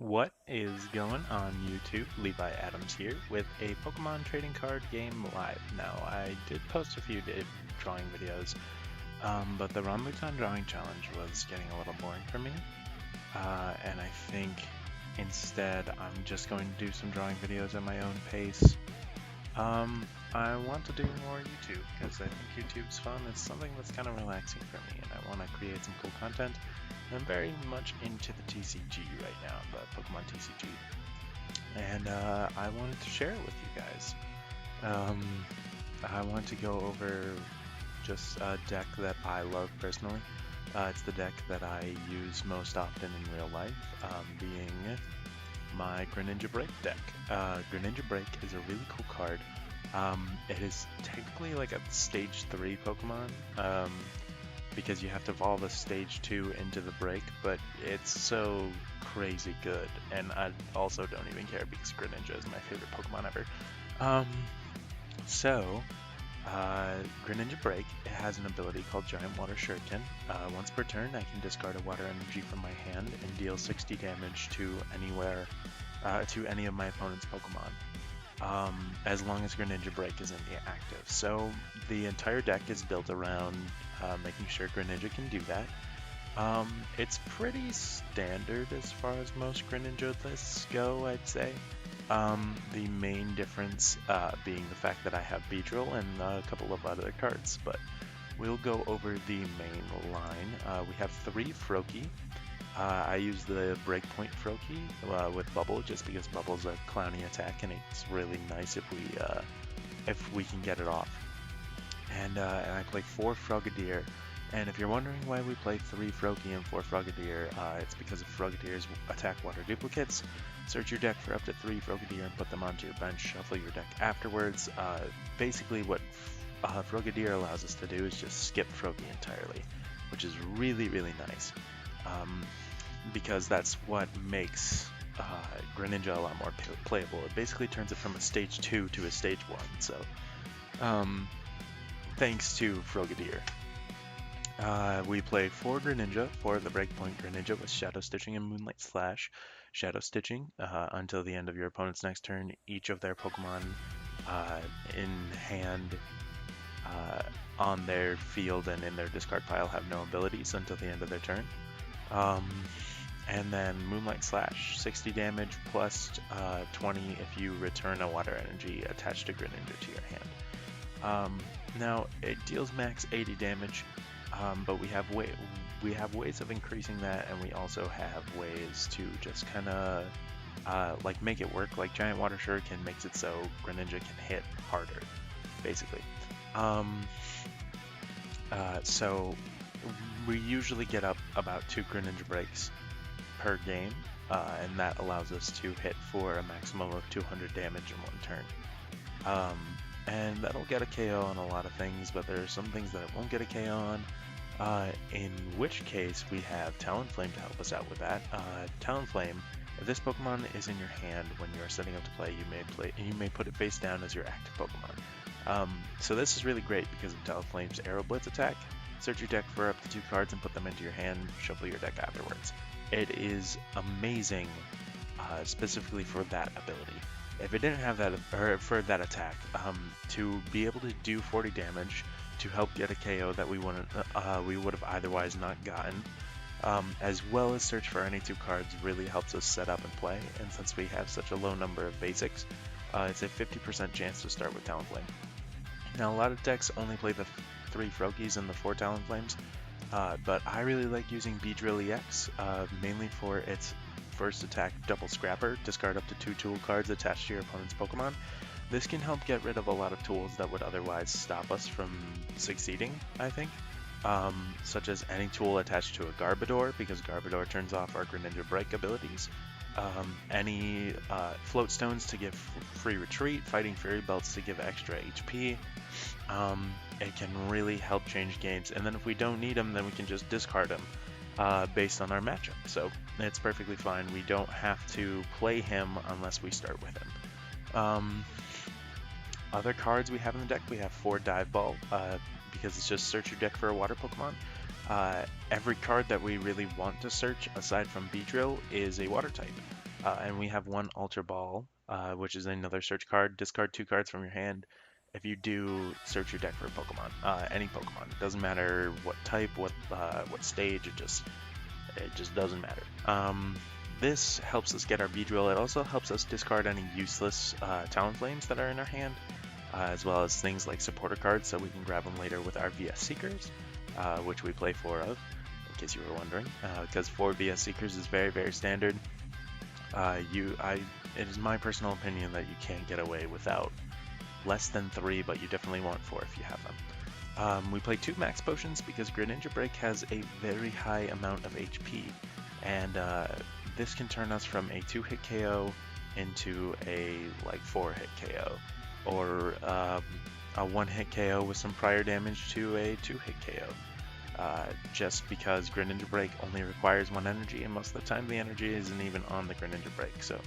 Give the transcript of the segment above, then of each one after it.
What is going on YouTube? Levi Adams here with a Pokemon trading card game live. Now, I did post a few drawing videos, but the Rambutan drawing challenge was getting a little boring for me, and I think instead I'm just going to do some drawing videos at my own pace. I want to do more YouTube because I think YouTube's fun. It's something that's kind of relaxing for me, and I want to create some cool content. I'm very much into the TCG right now, the Pokemon TCG, and I wanted to share it with you guys. I want to go over just a deck that I love personally. It's the deck that I use most often in real life, being my Greninja Break deck. Greninja Break is a really cool card. It is technically like a stage 3 Pokemon, because you have to evolve a stage 2 into the break, but it's so crazy good, and I also don't even care because Greninja is my favorite Pokemon ever. So, Greninja Break, it has an ability called Giant Water Shuriken. Once per turn, I can discard a water energy from my hand and deal 60 damage to any of my opponent's Pokemon, as long as Greninja Break is in the active. So the entire deck is built around making sure Greninja can do that. It's pretty standard as far as most Greninja lists go, I'd say. The main difference being the fact that I have Beedrill and a couple of other cards, but we'll go over the main line. We have 3 Froakie. I use the Breakpoint Froakie with Bubble just because Bubble's a clowny attack and it's really nice if we can get it off. And I play 4 Frogadier. And if you're wondering why we play 3 Froakie and 4 Frogadier, it's because of Frogadier's attack water duplicates. Search your deck for up to 3 Frogadier and put them onto your bench, shuffle your deck afterwards. Basically what Frogadier allows us to do is just skip Froakie entirely, which is really, really nice. Because that's what makes Greninja a lot more playable. It basically turns it from a stage 2 to a stage 1, so thanks to Frogadier. We play 4 Greninja, 4 of the Breakpoint Greninja with Shadow Stitching and Moonlight Slash. Shadow Stitching, until the end of your opponent's next turn, each of their Pokemon in hand, on their field and in their discard pile have no abilities until the end of their turn. And then Moonlight Slash, 60 damage plus 20 if you return a water energy attached to Greninja to your hand. Now it deals max 80 damage, but we have ways of increasing that, and we also have ways to just kind of like make it work. Like Giant Water Shuriken makes it so Greninja can hit harder, basically. So we usually get up about 2 Greninja breaks per game, and that allows us to hit for a maximum of 200 damage in one turn. And that'll get a KO on a lot of things, but there are some things that it won't get a KO on, in which case we have Talonflame to help us out with that. Talonflame, if this Pokemon is in your hand when you're setting up to play, you may put it face down as your active Pokemon. So this is really great because of Talonflame's Aero Blitz attack. Search your deck for up to 2 cards and put them into your hand, shuffle your deck afterwards. It is amazing, specifically for that ability. If it didn't have that, or for that attack, to be able to do 40 damage to help get a KO that we would have otherwise not gotten, as well as search for any 2 cards, really helps us set up and play. And since we have such a low number of basics, it's a 50% chance to start with Talonflame. Now a lot of decks only play the 3 Froakies and the 4 Talonflames, but I really like using Beedrill EX, mainly for its first attack Double Scrapper. Discard up to 2 tool cards attached to your opponent's Pokemon. This can help get rid of a lot of tools that would otherwise stop us from succeeding, I think. Such as any tool attached to a Garbodor, because Garbodor turns off our Greninja Break abilities. Any Float Stones to give free retreat, Fighting Fairy Belts to give extra HP. It can really help change games, and then if we don't need them, then we can just discard them based on our matchup. So it's perfectly fine. We don't have to play him unless we start with him. Other cards we have in the deck, we have 4 Dive Ball, because it's just search your deck for a water Pokemon. Every card that we really want to search, aside from Beedrill, is a water type. And we have one Ultra Ball, which is another search card. Discard 2 cards from your hand. If you do, search your deck for a Pokemon, any Pokemon. It doesn't matter what type, what stage. It just doesn't matter. This helps us get our Beedrill. It also helps us discard any useless Talonflames that are in our hand, as well as things like supporter cards, so we can grab them later with our VS Seekers, which we play 4 of, in case you were wondering, because 4 VS Seekers is very, very standard. It is my personal opinion that you can't get away without less than 3, but you definitely want 4 if you have them. We play 2 Max Potions because Greninja Break has a very high amount of HP, and this can turn us from a 2-hit KO into a 4-hit KO, or a 1-hit KO with some prior damage to a 2-hit KO. Just because Greninja Break only requires 1 energy, and most of the time the energy isn't even on the Greninja Break, so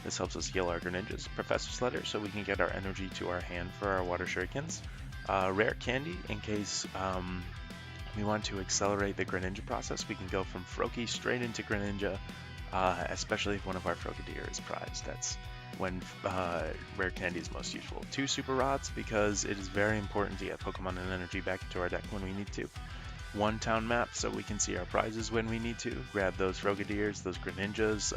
this helps us heal our Greninjas. Professor's Letter, so we can get our energy to our hand for our Water Shurikens. Rare Candy, in case we want to accelerate the Greninja process. We can go from Froakie straight into Greninja, especially if one of our Frogadier is prized. That's when Rare Candy is most useful. 2 Super Rods, because it is very important to get Pokemon and energy back into our deck when we need to. 1 Town Map, so we can see our prizes when we need to. Grab those Frogadiers, those Greninjas,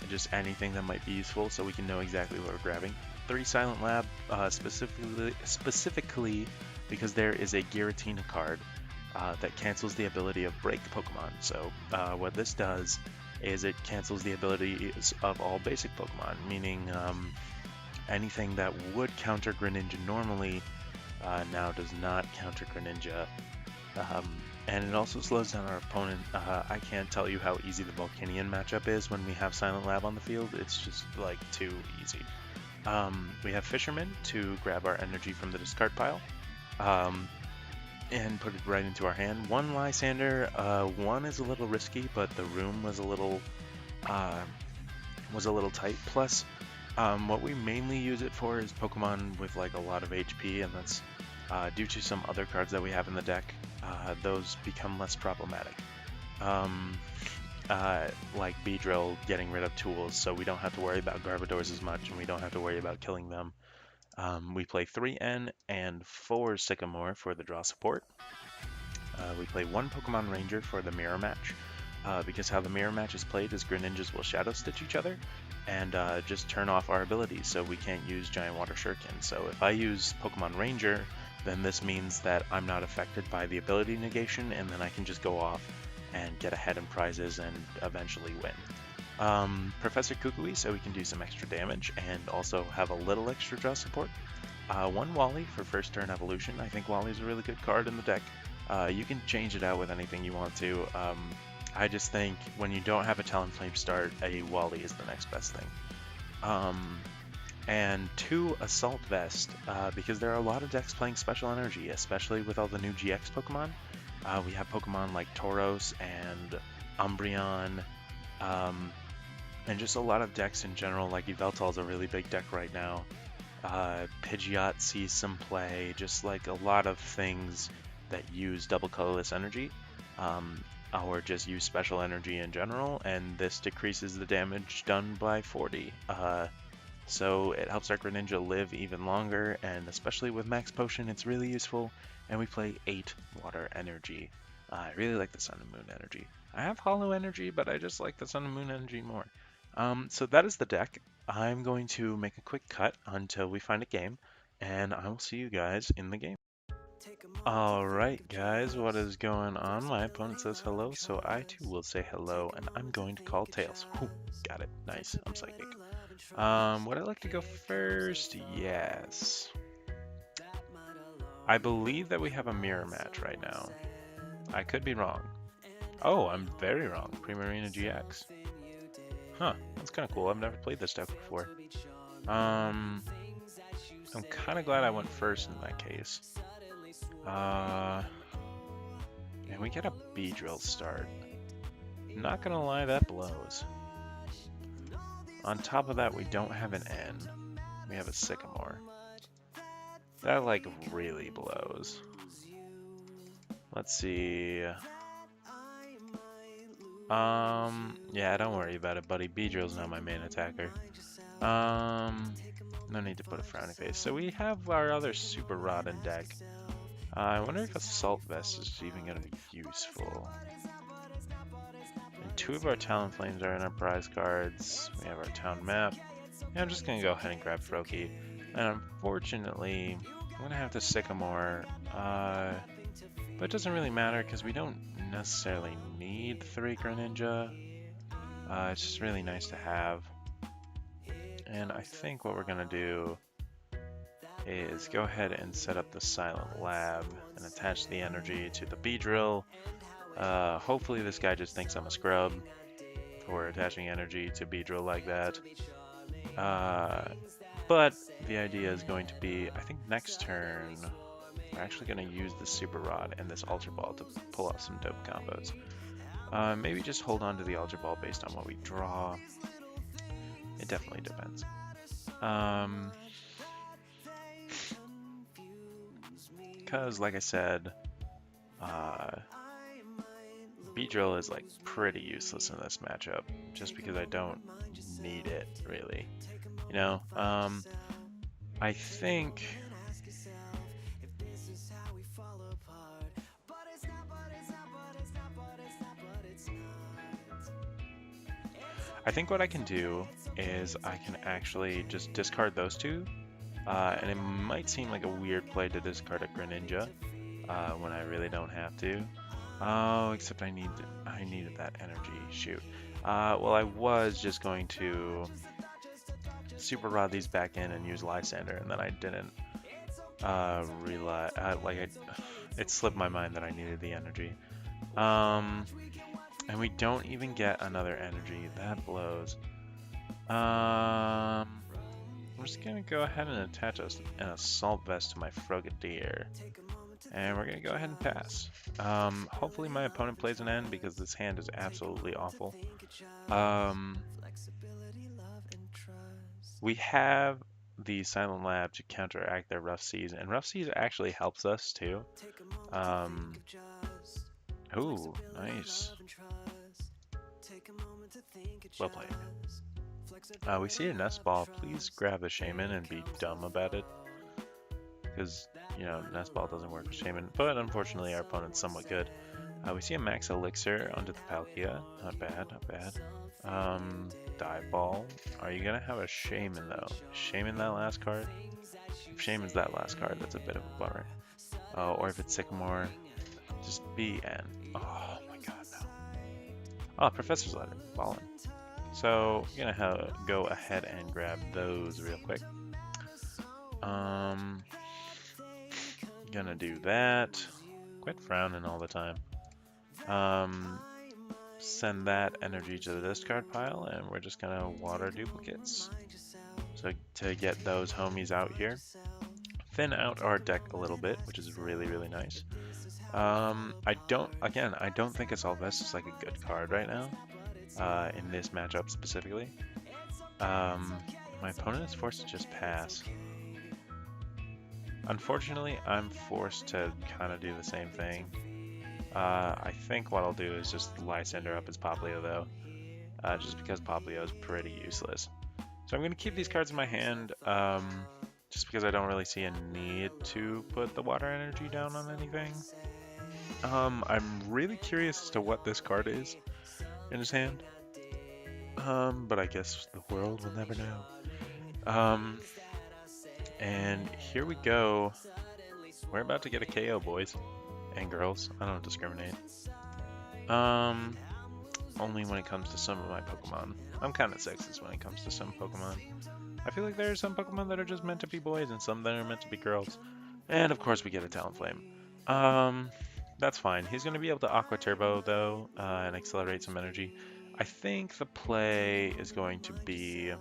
and just anything that might be useful so we can know exactly what we're grabbing. 3 Silent Lab, specifically because there is a Giratina card that cancels the ability of Break Pokemon. So what this does is it cancels the abilities of all basic Pokemon, meaning anything that would counter Greninja normally now does not counter Greninja. And it also slows down our opponent. I can't tell you how easy the Volcanion matchup is when we have Silent Lab on the field. It's just too easy. We have Fisherman to grab our energy from the discard pile and put it right into our hand. 1 Lysander. 1 is a little risky, but the room was a little tight. Plus, what we mainly use it for is Pokemon with a lot of HP, and that's due to some other cards that we have in the deck. Those become less problematic. Like Beedrill getting rid of tools, so we don't have to worry about Garbodors as much, and we don't have to worry about killing them. We play 3 N and 4 Sycamore for the draw support. We play 1 Pokemon Ranger for the Mirror Match, because how the Mirror Match is played is Greninjas will Shadow Stitch each other and just turn off our abilities, so we can't use Giant Water Shuriken. So if I use Pokemon Ranger, then this means that I'm not affected by the ability negation, and then I can just go off and get ahead in prizes and eventually win. Professor Kukui, so we can do some extra damage and also have a little extra draw support. 1 Wally for first turn evolution. I think Wally's a really good card in the deck. You can change it out with anything you want to. I just think when you don't have a Talonflame start, a Wally is the next best thing. And 2 Assault Vest, because there are a lot of decks playing Special Energy, especially with all the new GX Pokemon. We have Pokemon like Tauros and Umbreon, and just a lot of decks in general. Like Yveltal is a really big deck right now. Pidgeot sees some play, just a lot of things that use double colorless energy, or just use special energy in general, and this decreases the damage done by 40. So it helps our Greninja live even longer, and especially with Max Potion, it's really useful. And we play 8 Water Energy. I really like the Sun and Moon Energy. I have Hollow Energy, but I just like the Sun and Moon Energy more. So that is the deck. I'm going to make a quick cut until we find a game, and I will see you guys in the game. Alright guys, what is going on? My opponent says hello, so I too will say hello, and I'm going to call Tails. Whew, got it. Nice. I'm psychic. Would I like to go first? Yes. I believe that we have a mirror match right now. I could be wrong. Oh, I'm very wrong. Primarina GX. Huh, that's kind of cool. I've never played this deck before. I'm kind of glad I went first in that case. And we get a Beedrill start. Not gonna lie, that blows. On top of that, we don't have an N. We have a Sycamore. That really blows. Let's see. Yeah, don't worry about it, buddy. Beedrill's not my main attacker. No need to put a frowny face. So we have our other Super Rod in deck. I wonder if Assault Vest is even going to be useful. And 2 of our Talonflames are in our prize cards. We have our town map. Yeah, I'm just going to go ahead and grab Froakie. And unfortunately, I'm going to have to Sycamore. But it doesn't really matter because we don't necessarily need 3 Greninja. It's just really nice to have. And I think what we're going to do is go ahead and set up the Silent Lab and attach the energy to the Beedrill. Hopefully this guy just thinks I'm a scrub for attaching energy to Beedrill like that. But the idea is going to be, I think next turn, we're actually going to use the Super Rod and this Ultra Ball to pull off some dope combos. Maybe just hold on to the Ultra Ball based on what we draw. It definitely depends. Because, like I said, Beedrill is like pretty useless in this matchup, just because I don't need it really. You know, I think what I can do is I can actually just discard those 2, and it might seem like a weird play to discard a Greninja when I really don't have to. Oh, except I needed that energy. Shoot. Well, I was just going to Super Rod these back in and use Lysander, and then I didn't realize. It slipped my mind that I needed the energy. And we don't even get another energy. That blows. I'm just gonna go ahead and attach an Assault Vest to my Frogadier. And we're gonna go ahead and pass. Hopefully my opponent plays an end because this hand is absolutely awful. We have the Silent Lab to counteract their Rough Seas, and Rough Seas actually helps us too. Ooh, nice. Well played. We see a Nest Ball. Please grab a Shaman and be dumb about it. Because, you know, Nest Ball doesn't work with Shaman. But unfortunately, our opponent's somewhat good. We see a Max Elixir onto the Palkia. Not bad, not bad. Dive Ball. Are you going to have a Shaman, though? Shaman that last card? If Shaman's that last card, that's a bit of a bummer. Or if it's Sycamore, just BN. Oh my god, no. Oh, Professor's Letter. Ballin'. So, I'm gonna go ahead and grab those real quick. Gonna do that. Quit frowning all the time. Send that energy to the discard pile, and we're just gonna water duplicates. So to get those homies out here. Thin out our deck a little bit, which is really, really nice. I don't think Assault Vest is like a good card right now, in this matchup specifically. My opponent is forced to just pass. Unfortunately, I'm forced to kind of do the same thing. I think what I'll do is just Lysander up his Poplio though, just because Poplio is pretty useless. So I'm going to keep these cards in my hand, just because I don't really see a need to put the water energy down on anything. I'm really curious as to what this card is in his hand, but I guess the world will never know. And here we go. We're about to get a KO, boys and girls. I don't discriminate. Only when it comes to some of my Pokemon. I'm kind of sexist when it comes to some Pokemon. I feel like there are some Pokemon that are just meant to be boys and some that are meant to be girls. And of course we get a Talonflame. That's fine. He's going to be able to Aqua Turbo though, and accelerate some energy. I think the play is going to be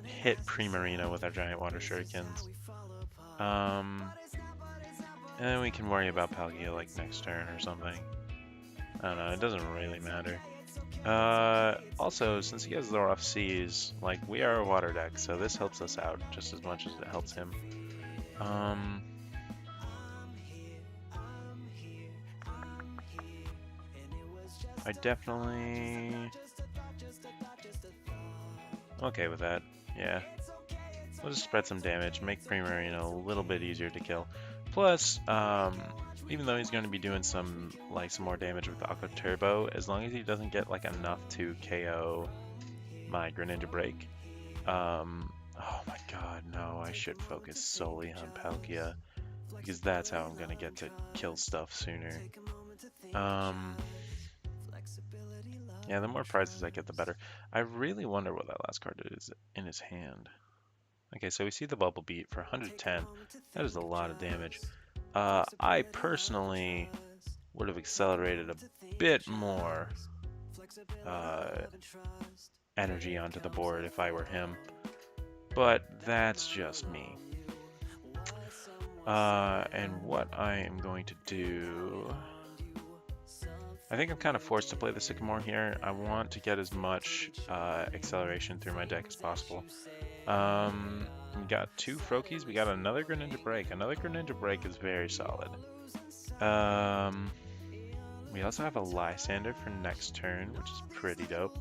hit Primarina with our Giant Water Shurikens. And then we can worry about Palkia like next turn or something. I don't know, it doesn't really matter. Also, since he has the Rough Seas, like, we are a water deck, so this helps us out just as much as it helps him. I definitely... okay with that, yeah. We'll just spread some damage, make Primarina a little bit easier to kill. Plus, even though he's going to be doing some more damage with Aqua Turbo, as long as he doesn't get like enough to KO my Greninja Break. Oh my god, no, I should focus solely on Palkia, because that's how I'm going to get to kill stuff sooner. Yeah, the more prizes I get, the better. I really wonder what that last card is in his hand. Okay, so we see the Bubble Beat for 110. That is a lot of damage. I personally would have accelerated a bit more energy onto the board if I were him, but that's just me. And what I am going to do... I think I'm kind of forced to play the Sycamore here. I want to get as much acceleration through my deck as possible. We got 2 Froakies. We got another Greninja Break. Another Greninja Break is very solid. We also have a Lysander for next turn, which is pretty dope.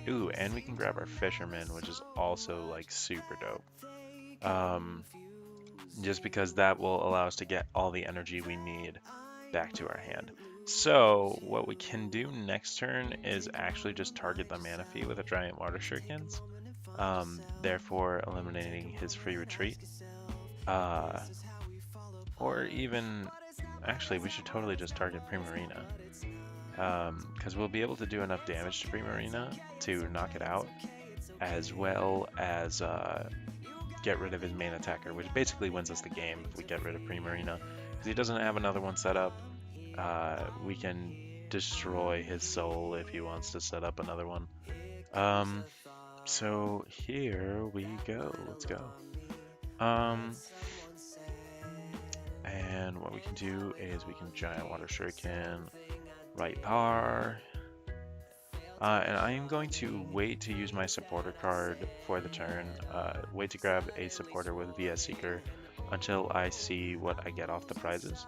Ooh, and we can grab our Fisherman, which is also like super dope. Just because that will allow us to get all the energy we need back to our hand. So what we can do next turn is actually just target the Manaphy with a Giant Water Shurikens, therefore eliminating his free retreat. Or even, actually we should totally just target Primarina, because we'll be able to do enough damage to Primarina to knock it out, as well as get rid of his main attacker, which basically wins us the game if we get rid of Primarina, because he doesn't have another one set up. We can destroy his soul if he wants to set up another one. So here we go. Let's go. And what we can do is we can Giant Water Shuriken, right power. And I am going to wait to use my supporter card for the turn. Wait to grab a supporter with VS Seeker until I see what I get off the prizes.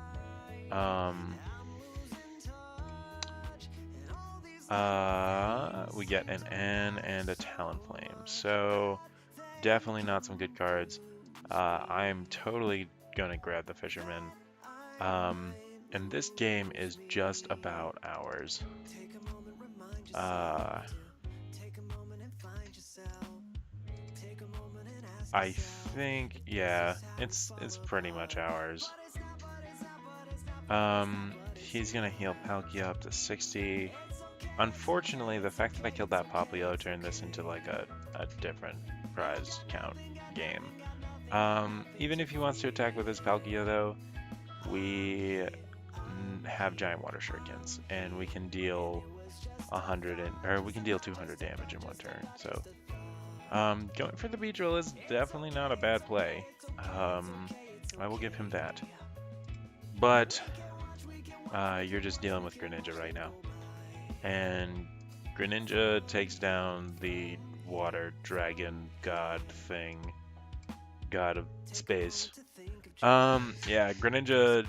We get an N and a Talonflame, so definitely not some good cards. I'm totally gonna grab the Fisherman, and this game is just about ours. I think, yeah, it's pretty much ours. He's gonna heal Palkia up to 60. Unfortunately, the fact that I killed that Popplio turned this into like a different prize count game. Even if he wants to attack with his Palkia though, we have Giant Water Shurikens, and we can deal 200 damage in one turn. So going for the Beedrill is definitely not a bad play. I will give him that. But you're just dealing with Greninja right now. And Greninja takes down the water dragon god thing. God of space. Yeah, Greninja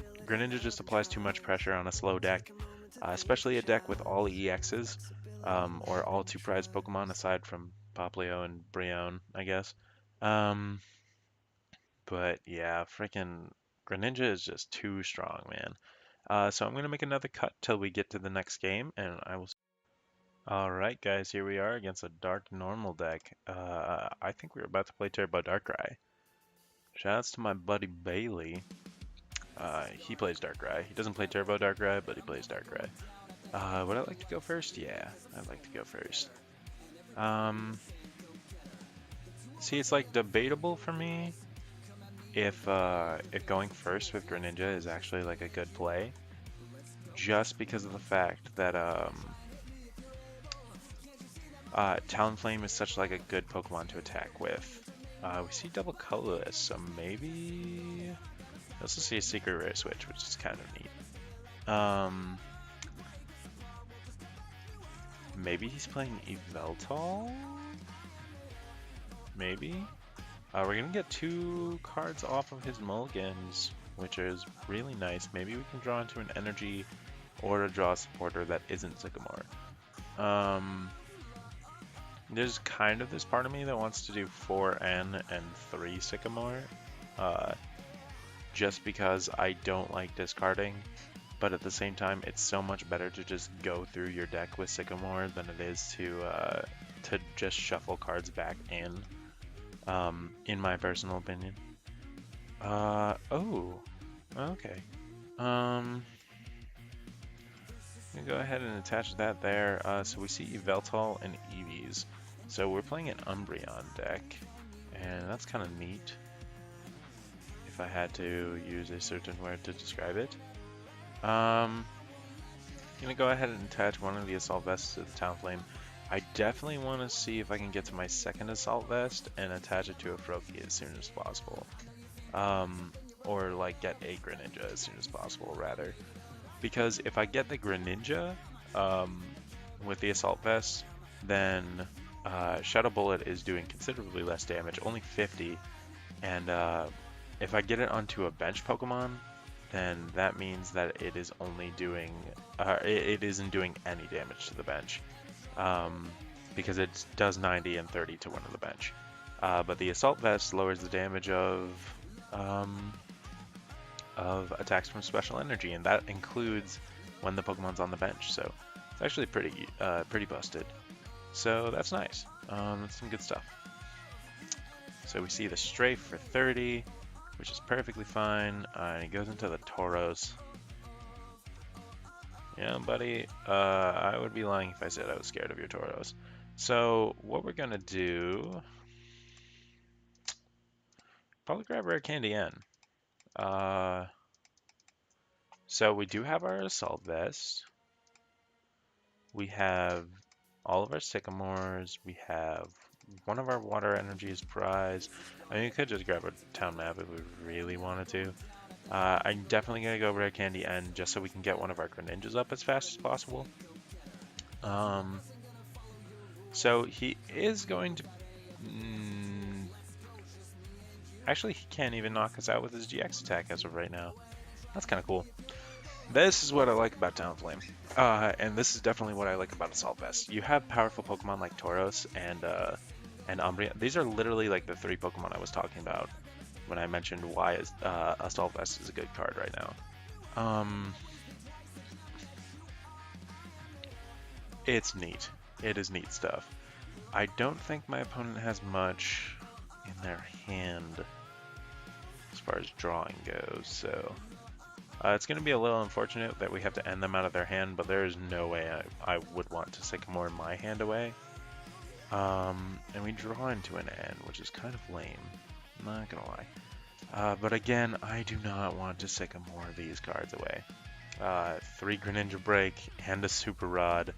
just applies too much pressure on a slow deck. Especially a deck with all EXs. Or all 2 prized Pokemon aside from Popplio and Brionne, I guess. But yeah, freaking Greninja is just too strong, man. So I'm going to make another cut till we get to the next game, and I will... Alright guys, here we are against a Dark Normal deck. I think we're about to play Turbo Darkrai. Shoutouts to my buddy Bailey. He plays Darkrai. He doesn't play Turbo Darkrai, but he plays Darkrai. Would I like to go first? Yeah, I'd like to go first. See, it's like debatable for me if going first with Greninja is actually like a good play, just because of the fact that Talonflame is such like a good Pokemon to attack with. We see double colorless, so maybe we also see a secret rare switch, which is kind of neat. Maybe he's playing Yveltal? Maybe? We're gonna get 2 cards off of his mulligans, which is really nice. Maybe we can draw into an energy or to draw a supporter that isn't Sycamore. There's kind of this part of me that wants to do 4N and 3 Sycamore, uh, just because I don't like discarding, but at the same time, it's so much better to just go through your deck with Sycamore than it is to just shuffle cards back in my personal opinion. Oh, okay. I'm gonna go ahead and attach that there. So we see Yveltal and Eevees. So we're playing an Umbreon deck, and that's kind of neat, if I had to use a certain word to describe it. I'm gonna go ahead and attach one of the Assault Vests to the Talonflame. I definitely want to see if I can get to my second Assault Vest and attach it to a Froakie as soon as possible. Or like get a Greninja as soon as possible, rather. Because if I get the Greninja with the Assault Vest, then Shadow Bullet is doing considerably less damage, only 50. And if I get it onto a bench Pokemon, then that means that it is only doing, it isn't doing any damage to the bench. Because it does 90 and 30 to one of the bench. But the Assault Vest lowers the damage of attacks from Special Energy, and that includes when the Pokemon's on the bench. So it's actually pretty busted. So that's nice. That's some good stuff. So we see the Strafe for 30, which is perfectly fine. And he goes into the Tauros. Yeah, buddy, I would be lying if I said I was scared of your Tauros. So what we're gonna do, probably grab Rare Candy N. So we do have our Assault Vest. We have all of our Sycamores. We have one of our Water Energies prize. I mean, we could just grab a town map if we really wanted to. I'm definitely going to go Rare Candy N just so we can get one of our Greninjas up as fast as possible. So he is going to... actually, he can't even knock us out with his GX attack as of right now. That's kind of cool. This is what I like about Talonflame. And this is definitely what I like about Assault Vest. You have powerful Pokemon like Tauros and Umbreon. These are literally like the 3 Pokemon I was talking about when I mentioned why Assault Vest is a good card right now. It's neat. It is neat stuff. I don't think my opponent has much in their hand as far as drawing goes, so... it's going to be a little unfortunate that we have to end them out of their hand, but there is no way I would want to Sycamore my hand away. And we draw into an N, which is kind of lame. I'm not going to lie. But again, I do not want to Sycamore these cards away. 3 Greninja Break and a Super Rod.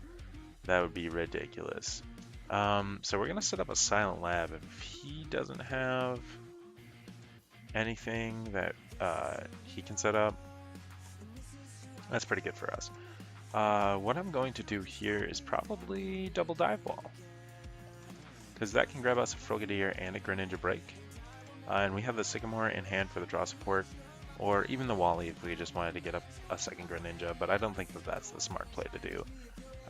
That would be ridiculous. So we're going to set up a Silent Lab. If he doesn't have anything that he can set up, that's pretty good for us. What I'm going to do here is probably double Dive Ball, because that can grab us a Frogadier and a Greninja Break. And we have the Sycamore in hand for the draw support, or even the Wally if we just wanted to get up a second Greninja, but I don't think that that's the smart play to do.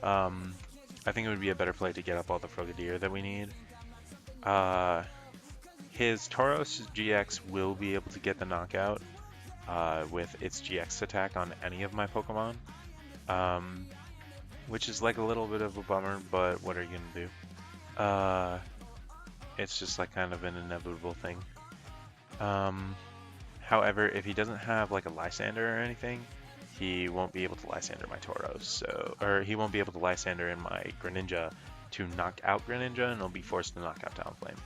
I think it would be a better play to get up all the Frogadier that we need. His Tauros GX will be able to get the knockout with its GX attack on any of my Pokemon, which is like a little bit of a bummer, but what are you gonna do? It's just like kind of an inevitable thing. However, if he doesn't have like a Lysander or anything, he won't be able to Lysander my Tauros, or he won't be able to Lysander in my Greninja to knock out Greninja, and he'll be forced to knock out Talonflame.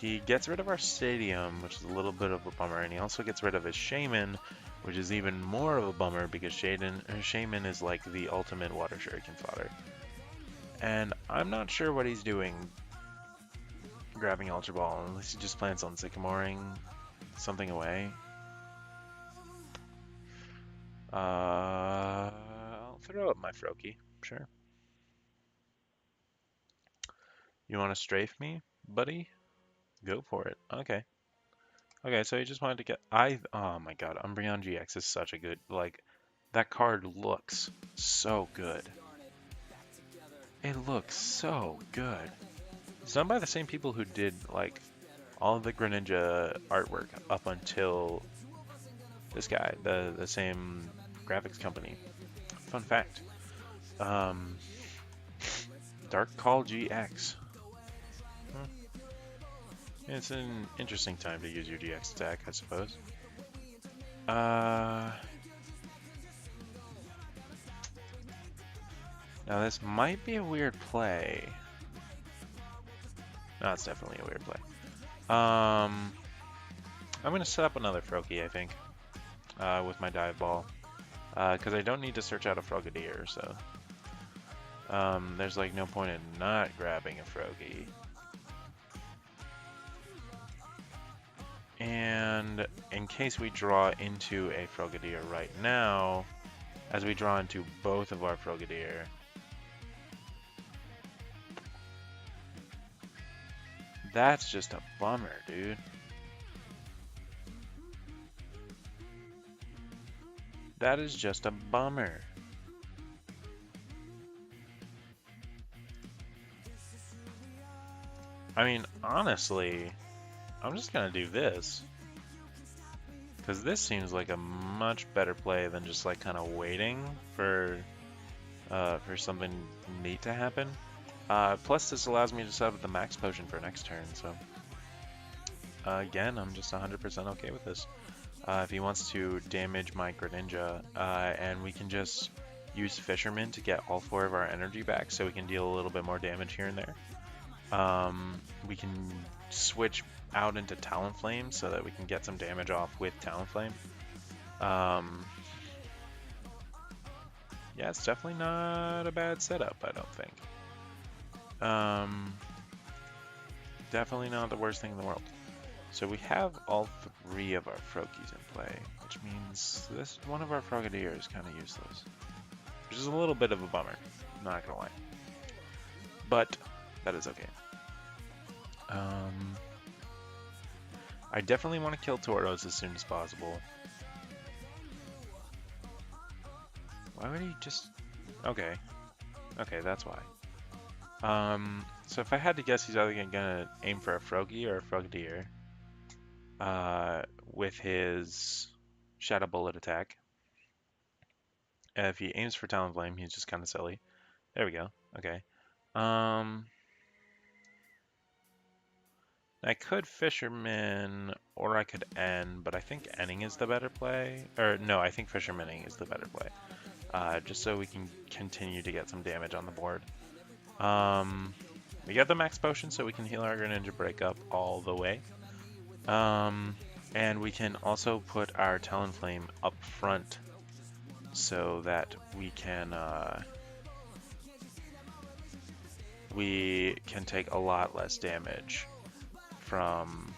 He gets rid of our Stadium, which is a little bit of a bummer, and he also gets rid of his Shaman, which is even more of a bummer because Shaman is like the ultimate Water Shuriken fodder. And I'm not sure what he's doing grabbing Ultra Ball, unless he just plans on Sycamoring something away. I'll throw up my Froakie, sure. You want to strafe me, buddy? Go for it. Okay. Okay, so he just wanted to get... oh my god, Umbreon GX is such a good... like, that card looks so good. It looks so good. It's done by the same people who did like all of the Greninja artwork up until this guy, the same graphics company. Fun fact. Um, Dark Call GX. Hmm. It's an interesting time to use your GX attack, I suppose. Now this might be a weird play. No, it's definitely a weird play. I'm gonna set up another Froakie, I think, with my dive ball, because I don't need to search out a Frogadier, so there's like no point in not grabbing a Froakie. And in case we draw into a Frogadier right now, as we draw into both of our Frogadier, that's just a bummer, dude. That is just a bummer. I mean, honestly, I'm just gonna do this. Because this seems like a much better play than just like kind of waiting for something neat to happen. Plus this allows me to set up the max potion for next turn, so again, I'm just 100% okay with this. If he wants to damage my Greninja, and we can just use Fisherman to get all 4 of our energy back so we can deal a little bit more damage here and there. We can switch out into Talonflame so that we can get some damage off with Talonflame. Yeah, it's definitely not a bad setup, I don't think. Definitely not the worst thing in the world. So we have all 3 of our Froakies in play, which means this one of our Frogadier is kind of useless. Which is a little bit of a bummer, not gonna lie. But that is okay. I definitely want to kill Tauros as soon as possible. Why would he just... Okay. Okay, that's why. So if I had to guess, he's either gonna aim for a Froakie or a Frogadier. With his Shadow Bullet attack. If he aims for Talonflame, he's just kind of silly. There we go. Okay. I could Fisherman, or I could N, but I think Enning is the better play. Or no, I think Fishermaning is the better play. Just so we can continue to get some damage on the board. We got the max potion, so we can heal our Greninja break up all the way. And we can also put our Talonflame up front so that we can take a lot less damage from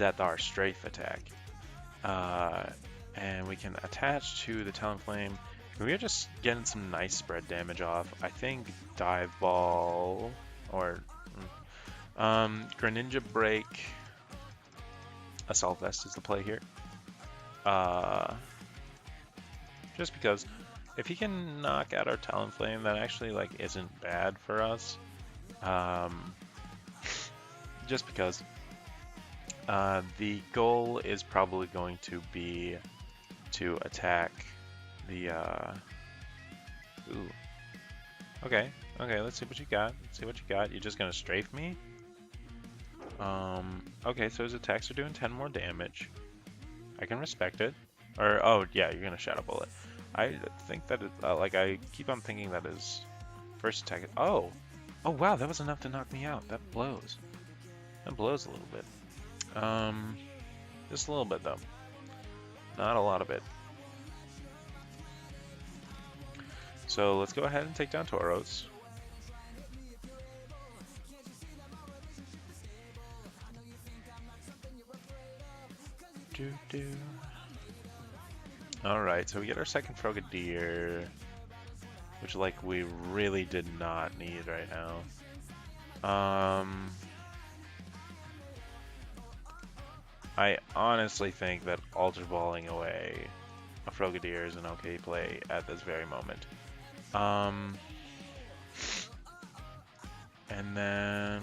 our strafe attack. And we can attach to the Talonflame. We're just getting some nice spread damage off. I think Dive Ball or Greninja Break, Assault Vest is the play here. Just because if he can knock out our Talonflame, that actually like isn't bad for us. Just because the goal is probably going to be to attack the ooh. Okay, let's see what you got. You're just gonna strafe me? Okay, so his attacks are doing 10 more damage. I can respect it. Or, oh yeah, you're gonna Shadow Bullet. I think that it, like, I keep on thinking that his first attack. Oh wow, that was enough to knock me out. That blows. That blows a little bit. Just a little bit though. Not a lot of it. So let's go ahead and take down Tauros. Alright, so we get our second Frogadier, which like we really did not need right now. I honestly think that Ultra Balling away a Frogadier is an okay play at this very moment. And then,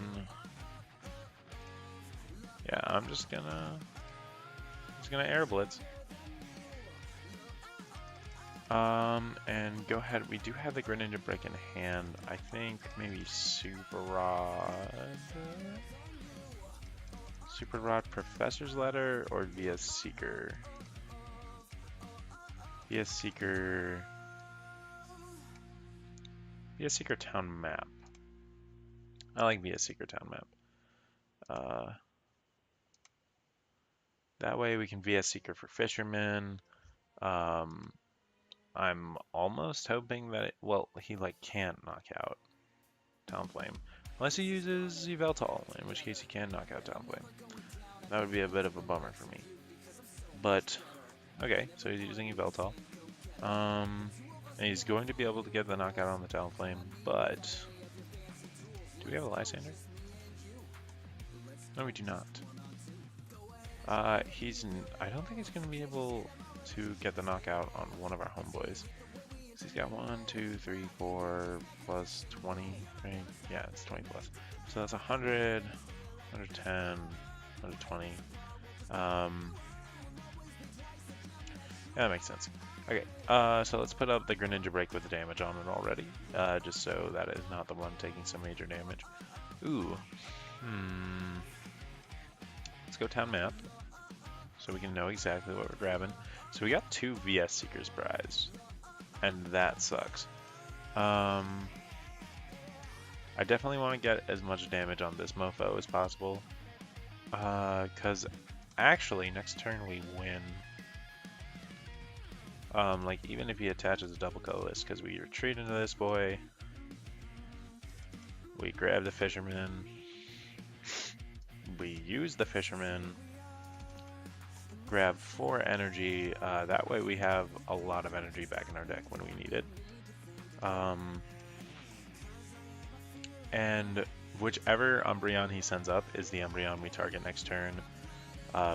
yeah, I'm just gonna Air Blitz. And go ahead. We do have the Greninja Break in hand. I think maybe Super Rod, Professor's Ladder, or VS Seeker. VS Seeker Town Map. I like VS Seeker Town Map. That way we can VS Seeker for Fisherman. I'm almost hoping that well, he like can't knock out Talonflame. Unless he uses Yveltal, in which case he can knock out Talonflame. That would be a bit of a bummer for me. But, okay, so he's using Yveltal. And he's going to be able to get the knockout on the Talonflame, but... Do we have a Lysander? No, we do not. I don't think he's going to be able to get the knockout on one of our homeboys. So he's got 1, 2, 3, 4 plus 20, right? Yeah, it's 20 plus. So that's 100, 110, 120. Yeah, that makes sense. Okay, so let's put up the Greninja Break with the damage on it already, just so that is not the one taking some major damage. Ooh, let's go Town Map, so we can know exactly what we're grabbing. So we got 2 VS Seekers prize, and that sucks. I definitely want to get as much damage on this mofo as possible, because actually next turn we win. Like even if he attaches a double colorless, because we retreat into this boy, we grab the Fisherman, we use the Fisherman, grab 4 energy, that way we have a lot of energy back in our deck when we need it. And whichever Umbreon he sends up is the Umbreon we target next turn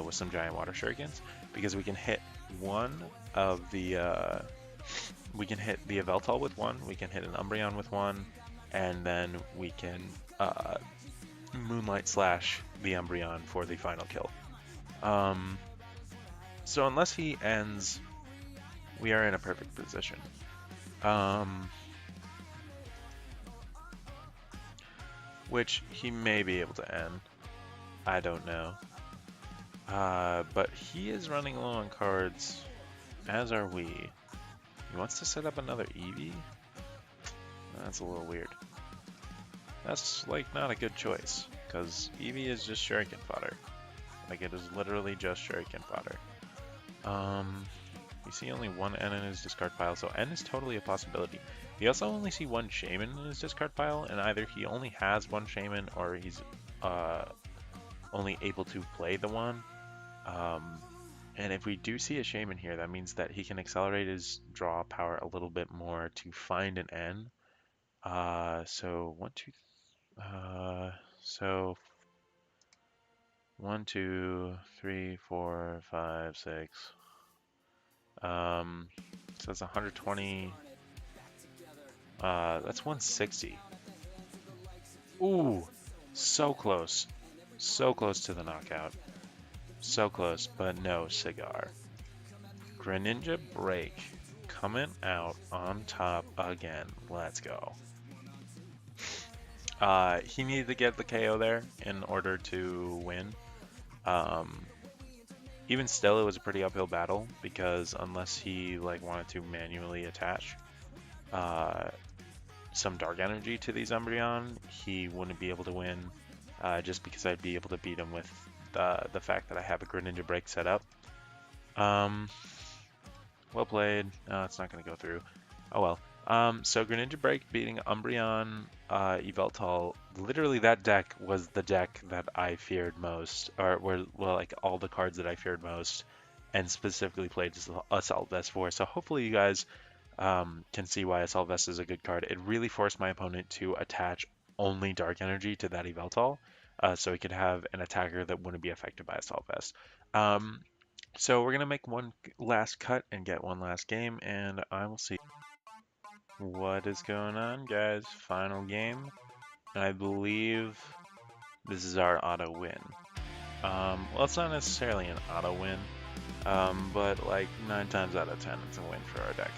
with some giant water shurikens, because we can hit one of the we can hit the Yveltal with one, we can hit an Umbreon with one, and then we can Moonlight Slash the Umbreon for the final kill. So unless he ends, we are in a perfect position. Which he may be able to end. I don't know. But he is running low on cards, as are we. He wants to set up another Eevee? That's a little weird. That's like not a good choice, because Eevee is just shuriken fodder. Like it is literally just shuriken fodder. We see only 1 N in his discard pile, so N is totally a possibility. We also only see 1 Shaman in his discard pile, and either he only has 1 Shaman or he's only able to play the one. And if we do see a Shaman here, that means that he can accelerate his draw power a little bit more to find an N. So 1, 2, so 1, 2, 3, 4, 5, 6. So that's 120. That's 160. Ooh, so close. So close to the knockout. So close, but no cigar. Greninja Break coming out on top again. Let's go. He needed to get the KO there in order to win. Even still, it was a pretty uphill battle, because unless he like wanted to manually attach some dark energy to these Umbreon, he wouldn't be able to win, just because I'd be able to beat him with the fact that I have a Greninja Break set up. Well played. It's not going to go through. Oh well. So Greninja Break beating Umbreon, Yveltal. Literally, that deck was the deck that I feared most, or well, like all the cards that I feared most, and specifically played Assault Vest for. So hopefully you guys can see why Assault Vest is a good card. It really forced my opponent to attach only Dark Energy to that Yveltal, so he could have an attacker that wouldn't be affected by Assault Vest. So we're gonna make one last cut and get one last game, and I will see. What is going on, guys? Final game. And I believe this is our auto win. Well, it's not necessarily an auto win, but like 9 times out of 10, it's a win for our deck.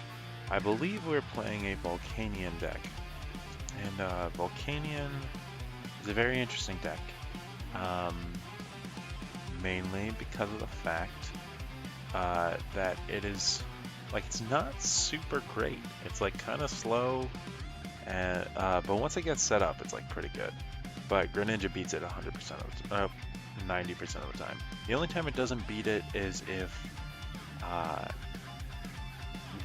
I believe we're playing a Volcanion deck. And Volcanion is a very interesting deck. Mainly because of the fact that it is, like, it's not super great. It's like kind of slow, and but once it gets set up, it's like pretty good. But Greninja beats it 100% of the 90% of the time. The only time it doesn't beat it is if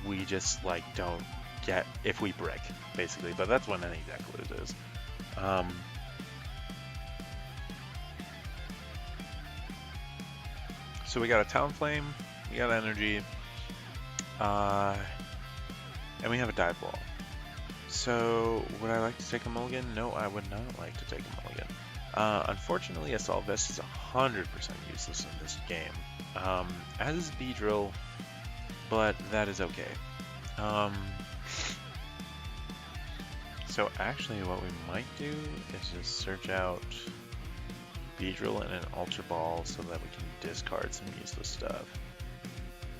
we just like don't get, if we brick, basically. But that's when any deck loses. So we got a Talonflame, we got Energy, and we have a Dive Ball. So would I like to take a mulligan? No, I would not like to take a mulligan. Unfortunately, Assault Vest is 100% useless in this game, as is Beedrill, but that is okay. So actually what we might do is just search out Beedrill and an Ultra Ball so that we can discard some useless stuff.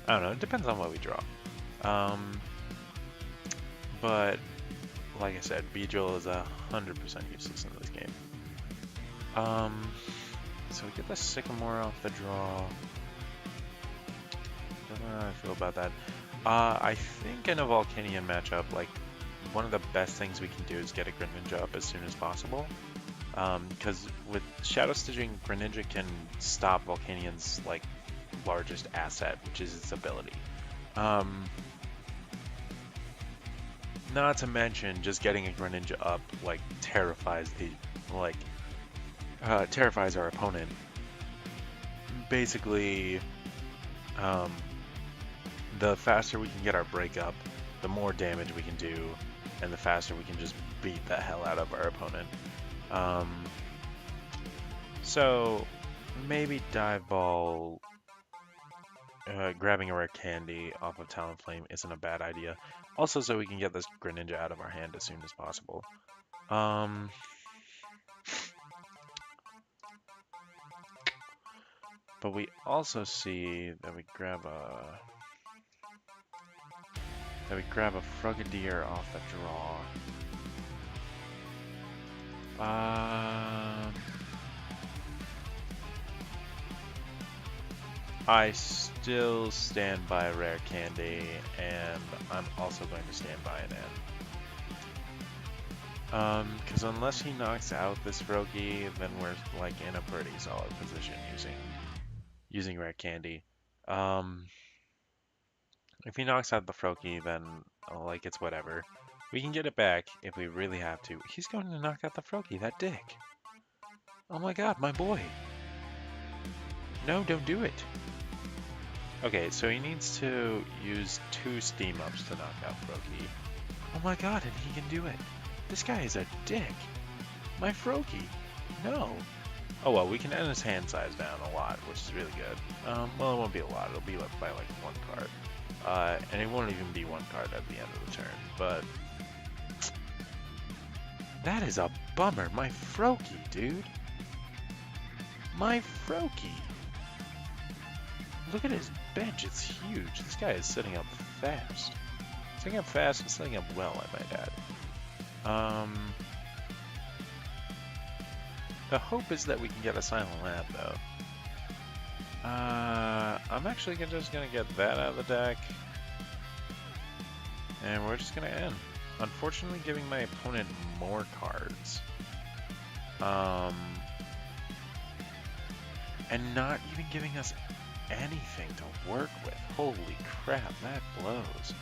I don't know, it depends on what we draw. But like I said, Beedrill is 100% useless in this game. So we get the Sycamore off the draw. Don't know how I feel about that. I think in a Volcanion matchup, like, one of the best things we can do is get a Greninja up as soon as possible. Because with Shadow Stitching, Greninja can stop Volcanion's like largest asset, which is its ability. Not to mention, just getting a Greninja up like terrifies our opponent. Basically, the faster we can get our break up, the more damage we can do, and the faster we can just beat the hell out of our opponent. So maybe Dive Ball, grabbing a rare candy off of Talonflame isn't a bad idea. Also, so we can get this Greninja out of our hand as soon as possible. But we also see that we grab a Frogadier off the draw. I still stand by Rare Candy, and I'm also going to stand by an N. Because unless he knocks out this Froakie, then we're like in a pretty solid position using Rare Candy. If he knocks out the Froakie, then like it's whatever. We can get it back if we really have to. He's going to knock out the Froakie, that dick. Oh my god, my boy. No, don't do it. Okay, so he needs to use 2 Steam Ups to knock out Froakie. Oh my god, and he can do it. This guy is a dick. My Froakie. No. Oh well, we can end his hand size down a lot, which is really good. Well, it won't be a lot. It'll be like by like 1 card. And it won't even be 1 card at the end of the turn. But that is a bummer. My Froakie, dude. My Froakie. Look at his bench, it's huge. This guy is setting up fast. Setting up fast and setting up well, I might add. The hope is that we can get a Silent Lab, though. I'm actually just gonna get that out of the deck. And we're just gonna end. Unfortunately, giving my opponent more cards. And not even giving us anything to work with. Holy crap, that blows.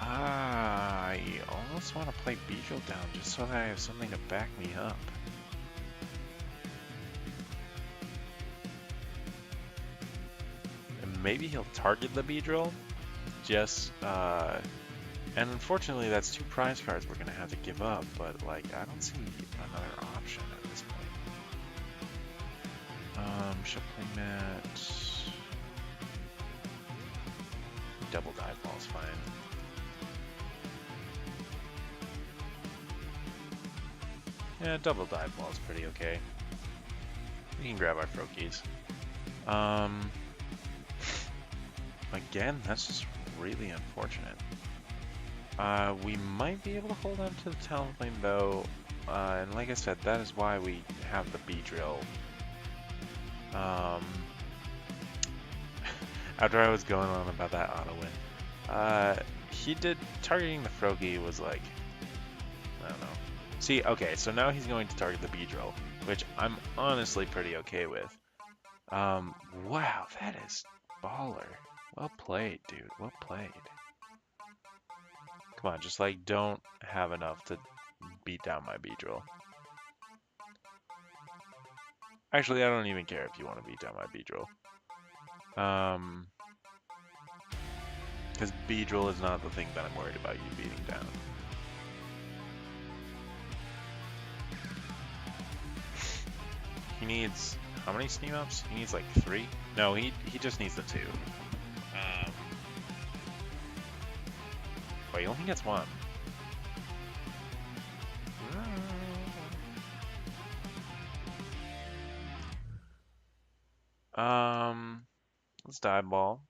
I almost want to play Beedrill down just so that I have something to back me up. And maybe he'll target the Beedrill. And unfortunately that's 2 prize cards we're gonna have to give up, but like I don't see another option at this point. Shuffling mat. Double Dive Ball's fine. Yeah, double dive ball is pretty okay. We can grab our Froakies. Again, that's just really unfortunate. We might be able to hold on to the Talonflame though, and like I said, that is why we have the Beedrill. After I was going on about that auto win, targeting the Froakie was like, I don't know. See, okay, so now he's going to target the Beedrill, which I'm honestly pretty okay with. Wow, that is baller. Well played, dude. Well played. Come on, just like don't have enough to beat down my Beedrill. Actually, I don't even care if you want to beat down my Beedrill. Because Beedrill is not the thing that I'm worried about you beating down. He needs how many steam ups? He needs like 3? No, he just needs the 2. But he only gets 1. Let's dive ball.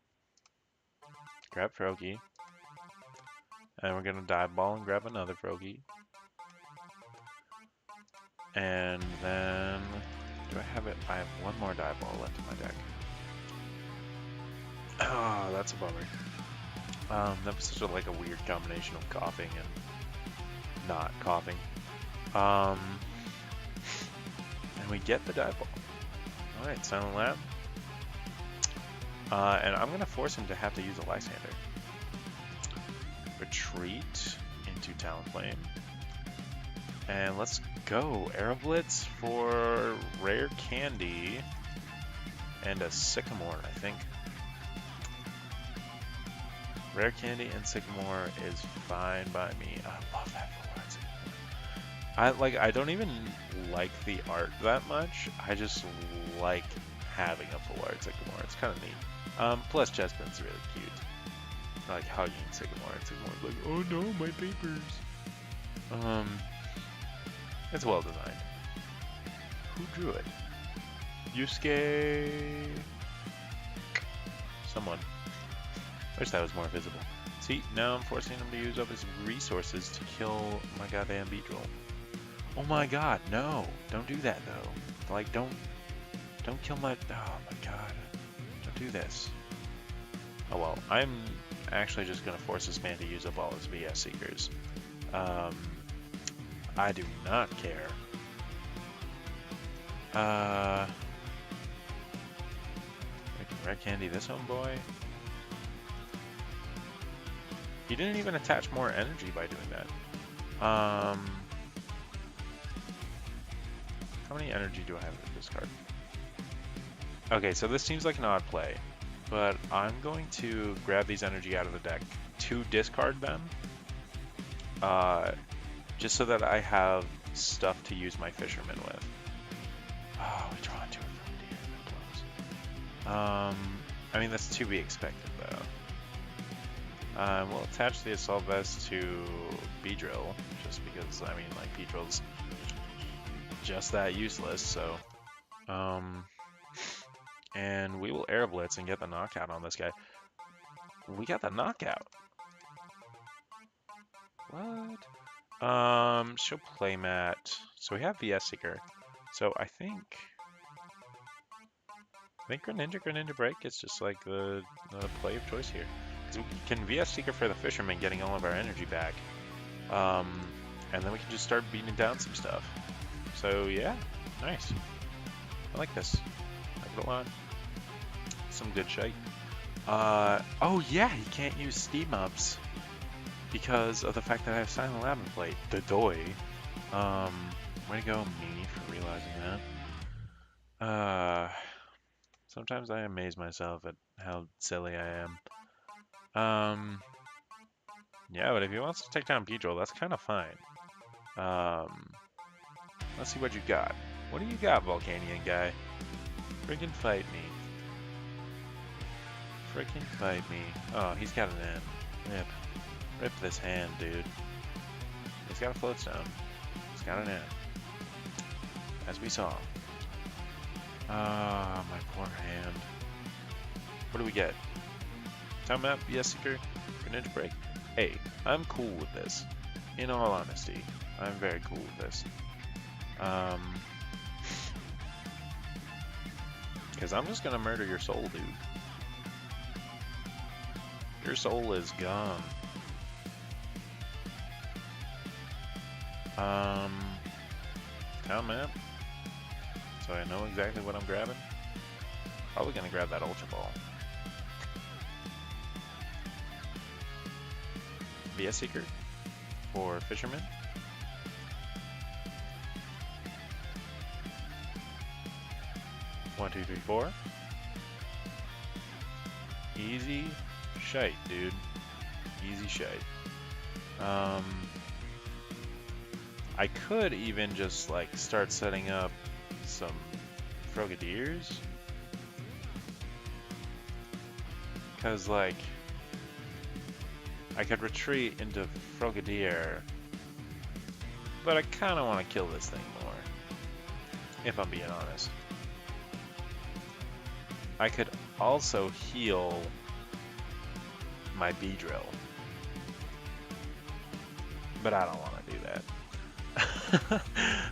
Grab Froakie. And we're gonna dive ball and grab another Froakie. And then do I have it? I have one more dive ball left in my deck. Oh, that's a bummer. That was such a like a weird combination of coughing and not coughing. And we get the dive ball. Alright, Silent Lab. And I'm gonna force him to have to use a Lysander. Retreat into Talonflame. And let's go. Aeroblitz for Rare Candy. And a Sycamore, I think. Rare Candy and Sycamore is fine by me. I love that full art. I don't even like the art that much. I just like having a full art Sycamore. It's kind of neat. Plus Chespin's really cute. I like hugging Sycamore. And Sycamore's like, oh no, my papers. It's well designed. Who drew it? Yusuke. Someone. Wish that was more visible. See, now I'm forcing him to use up his resources to kill my goddamn Beedrill. Oh my god, no! Don't do that though. Like, don't kill my. Oh my god! Don't do this. Oh well, I'm actually just gonna force this man to use up all his VS Seekers. I do not care. We can Red Candy this homeboy. He didn't even attach more energy by doing that. How many energy do I have in this card? Okay, so this seems like an odd play, but I'm going to grab these energy out of the deck to discard them, just so that I have stuff to use my Fisherman with. Oh, we draw into it from deer. That blows. I mean, that's to be expected, though. We'll attach the Assault Vest to Beedrill, just because, I mean, like, Beedrill's just that useless, so... and we will Air Blitz and get the knockout on this guy. We got the knockout! What? She'll playmat. So we have VS Seeker. So I think Greninja Break is just like the play of choice here. Because we can VS Seeker for the Fisherman, getting all of our energy back. And then we can just start beating down some stuff. So yeah, nice. I like this. I like it a lot. Some good shite. Oh yeah, he can't use Steam Ups because of the fact that I have Silent Lab in play. The doy. Way to go, me, for realizing that. Sometimes I amaze myself at how silly I am. Yeah, but if he wants to take down Beedrill, that's kind of fine. Let's see what you got. What do you got, Volcanion guy? Freaking fight me. Freaking fight me. Oh, he's got an N. Rip. Rip this hand, dude. He's got a float stone. He's got an N. as we saw. Ah, my poor hand. What do we get? Time map, yes, Seeker, Greninja Break. Hey, I'm cool with this. In all honesty, I'm very cool with this. Because I'm just gonna murder your soul, dude. Your soul is gone. Town map. So I know exactly what I'm grabbing. Probably gonna grab that Ultra Ball. VS Seeker for Fisherman. One, two, three, four. Easy shite, dude. Easy shite. I could even just like start setting up some Frogadiers. Cause like I could retreat into Frogadier, but I kinda wanna kill this thing more. If I'm being honest. I could also heal my Beedrill, but I don't want to do that.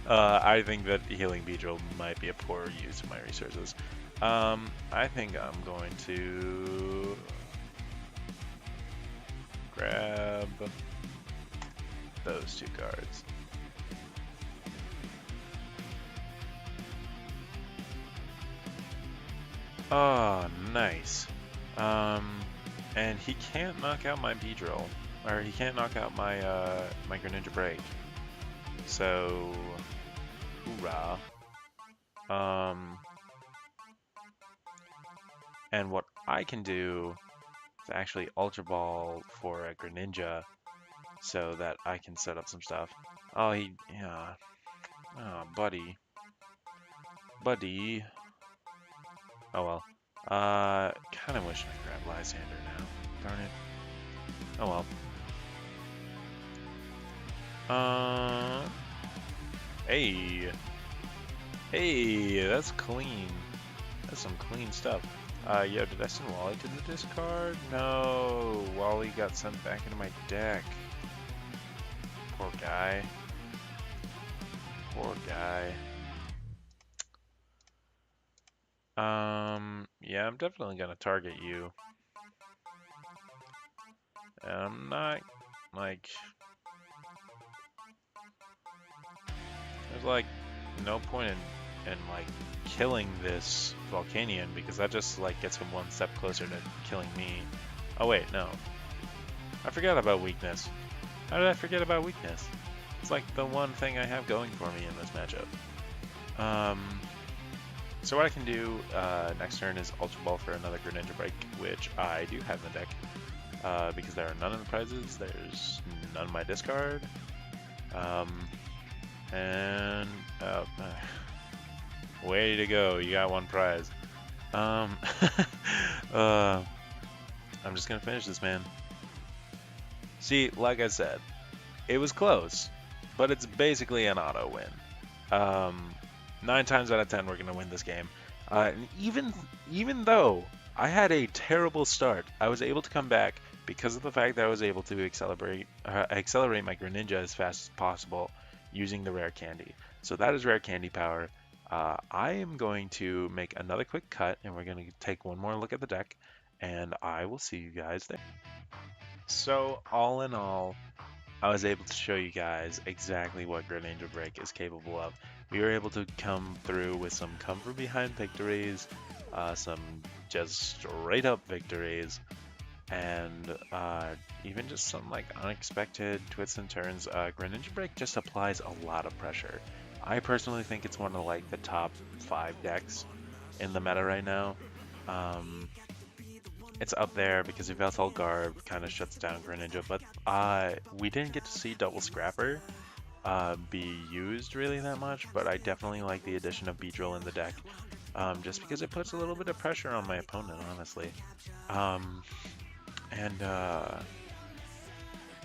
I think that healing Beedrill might be a poor use of my resources. I think I'm going to grab those two cards. Oh, nice. And he can't knock out my Beedrill, or he can't knock out my my Greninja Break. So, hoorah. And what I can do is actually Ultra Ball for a Greninja, so that I can set up some stuff. Oh, yeah. Oh, buddy. Oh well. Kind of wish I grabbed Lysander now. Darn it. Oh well. Hey. Hey, that's clean. That's some clean stuff. Yo, did I send Wally to the discard? No, Wally got sent back into my deck. Poor guy. Poor guy. Yeah, I'm definitely gonna target you. And I'm not, like... There's, like, no point in like, killing this Volcanion, because that just, like, gets him one step closer to killing me. Oh, wait, no. I forgot about weakness. How did I forget about weakness? It's, like, the one thing I have going for me in this matchup. So what I can do next turn is Ultra Ball for another Greninja Break, which I do have in the deck. Because there are none in the prizes, there's none in my discard. Way to go, you got one prize. I'm just gonna finish this, man. See, like I said, it was close, but it's basically an auto win. 9 times out of 10 we're gonna win this game. And even though I had a terrible start, I was able to come back because of the fact that I was able to accelerate my Greninja as fast as possible using the rare candy. So that is rare candy power. I am going to make another quick cut, and we're going to take one more look at the deck, and I will see you guys there. So all in all, I was able to show you guys exactly what Greninja Break is capable of. We were able to come through with some comfort behind victories, some just straight up victories, and even just some like unexpected twists and turns. Greninja Break just applies a lot of pressure. I personally think it's one of like the top 5 decks in the meta right now. It's up there because Yveltal Garb kind of shuts down Greninja, but we didn't get to see Double Scrapper be used really that much, but I definitely like the addition of Beedrill in the deck, just because it puts a little bit of pressure on my opponent, honestly.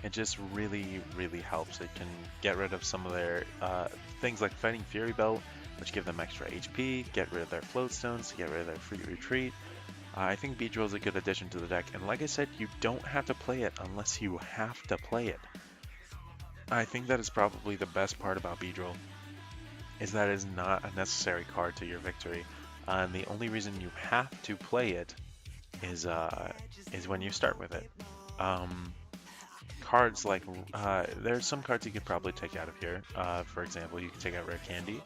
It just really helps. It can get rid of some of their things like Fighting Fury Belt, which give them extra HP, get rid of their float stones to get rid of their free retreat. I think Beedrill is a good addition to the deck, and like I said, you don't have to play it unless you have to play it. I think that is probably the best part about Beedrill, is that it is not a necessary card to your victory. And the only reason you have to play it is when you start with it. Um, Cards like there's some cards you could probably take out of here. For example, you can take out Rare Candy.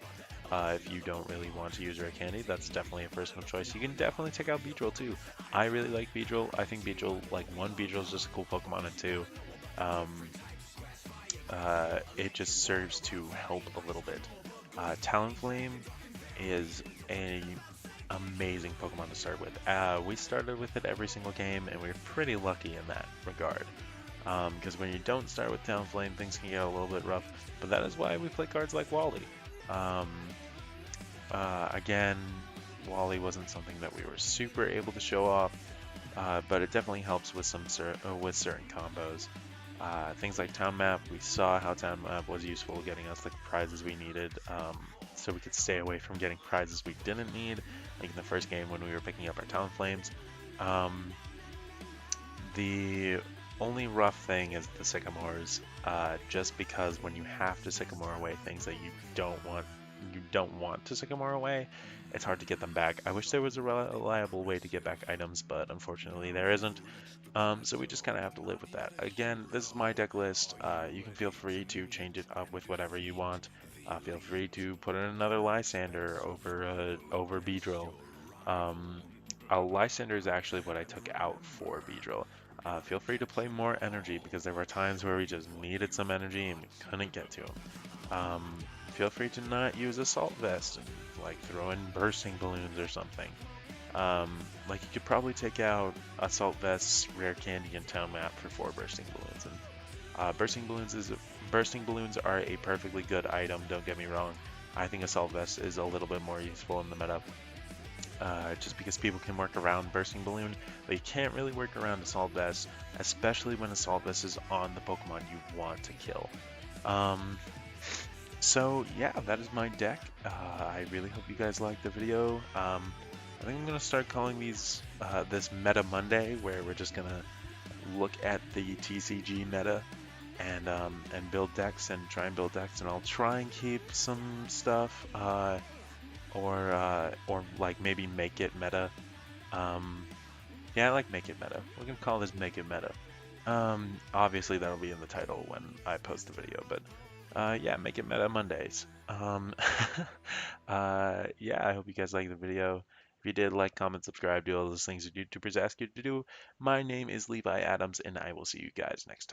If you don't really want to use Rare Candy, that's definitely a personal choice. You can definitely take out Beedrill too. I really like Beedrill. I think Beedrill, like one, Beedrill is just a cool Pokemon, and two, um, it just serves to help a little bit. Talonflame is a amazing Pokemon to start with. We started with it every single game, and we are pretty lucky in that regard. Because when you don't start with Talonflame, things can get a little bit rough. But that is why we play cards like Wally. Um, Again, Wally wasn't something that we were super able to show off, but it definitely helps with with certain combos. Things like Town Map, we saw how Town Map was useful getting us the prizes we needed, so we could stay away from getting prizes we didn't need, like in the first game when we were picking up our Talonflames. The only rough thing is the Sycamores, just because when you have to Sycamore away things that you don't want to Sycamore away, it's hard to get them back. I wish there was a reliable way to get back items, but unfortunately there isn't. So we just kind of have to live with that. Again, this is my deck list. You can feel free to change it up with whatever you want. Feel free to put in another Lysander over Beedrill. Um, a Lysander is actually what I took out for Beedrill. Feel free to play more energy because there were times where we just needed some energy and we couldn't get to them. Feel free to not use Assault Vest and like throw in bursting balloons or something. Like you could probably take out Assault Vest's Rare Candy and Town Map for 4 bursting balloons. And bursting balloons are a perfectly good item. Don't get me wrong. I think Assault Vest is a little bit more useful in the meta. Just because people can work around Bursting Balloon, but you can't really work around Assault Vest, especially when Assault Vest is on the Pokemon you want to kill. So yeah, that is my deck. I really hope you guys liked the video. I think I'm gonna start calling these this Meta Monday, where we're just gonna look at the TCG meta and build decks and try and build decks, and I'll try and keep some stuff. Or like maybe make it meta. Yeah, I like make it meta. We're gonna call this make it meta. Obviously that'll be in the title when I post the video, but yeah, make it meta Mondays. Yeah, I hope you guys liked the video. If you did, like, comment, subscribe, do all those things that YouTubers ask you to do. My name is Levi Adams, and I will see you guys next time.